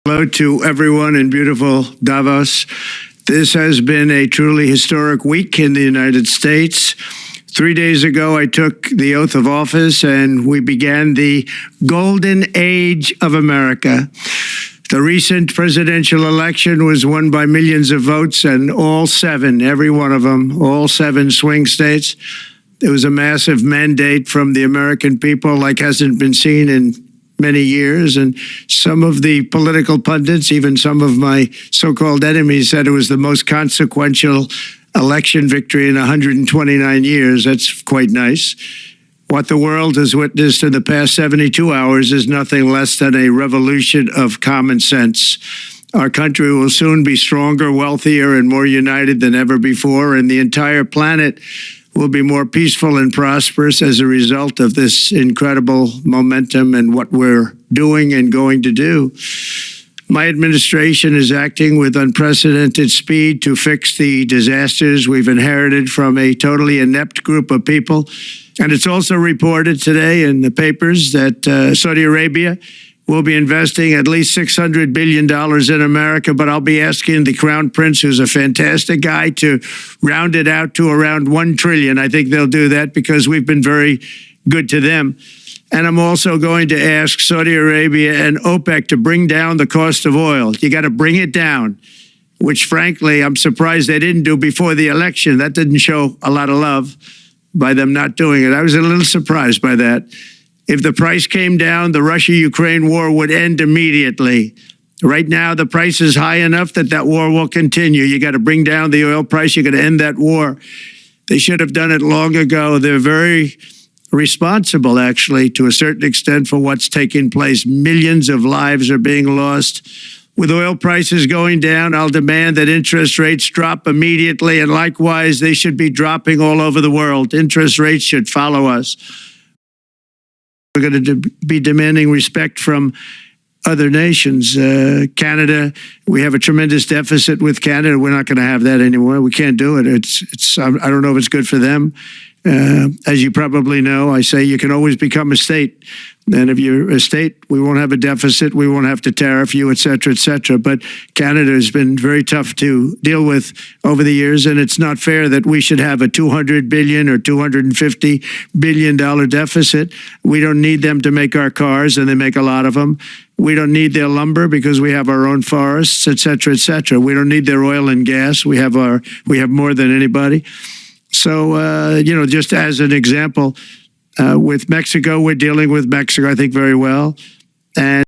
Hello to everyone in beautiful Davos. This has been a truly historic week in the United States. 3 days ago, I took the oath of office and we began the golden age of America. The recent presidential election was won by millions of votes, and all seven, every one of them, all seven swing states. It was a massive mandate from the American people like hasn't been seen in many years, and some of the political pundits, even some of my so-called enemies, said it was the most consequential election victory in 129 years. That's quite nice. What the world has witnessed in the past 72 hours is nothing less than a revolution of common sense. Our country will soon be stronger, wealthier, and more united than ever before, and the entire planet will be more peaceful and prosperous as a result of this incredible momentum and what we're doing and going to do. My administration is acting with unprecedented speed to fix the disasters we've inherited from a totally inept group of people. And it's also reported today in the papers that Saudi Arabia will be investing at least $600 billion in America, but I'll be asking the Crown Prince, who's a fantastic guy, to round it out to around $1 trillion. I think they'll do that because we've been very good to them. And I'm also going to ask Saudi Arabia and OPEC to bring down the cost of oil. You got to bring it down, which frankly, I'm surprised they didn't do before the election. That didn't show a lot of love by them not doing it. I was a little surprised by that. If the price came down, the Russia-Ukraine war would end immediately. Right now, the price is high enough that that war will continue. You got to bring down the oil price. You got to end that war. They should have done it long ago. They're very responsible, actually, to a certain extent for what's taking place. Millions of lives are being lost. With oil prices going down, I'll demand that interest rates drop immediately, and likewise, they should be dropping all over the world. Interest rates should follow us. We're going to be demanding respect from other nations. Canada, we have a tremendous deficit with Canada. We're not going to have that anymore. We can't do it. I don't know if it's good for them. As you probably know, I say you can always become a state. And if you're a state, we won't have a deficit. We won't have to tariff you, et cetera, et cetera. But Canada has been very tough to deal with over the years, and it's not fair that we should have a $200 billion or $250 billion deficit. We don't need them to make our cars, and they make a lot of them. We don't need their lumber because we have our own forests, et cetera, et cetera. We don't need their oil and gas. We have more than anybody. So, just as an example, with Mexico, we're dealing with Mexico, I think, very well. And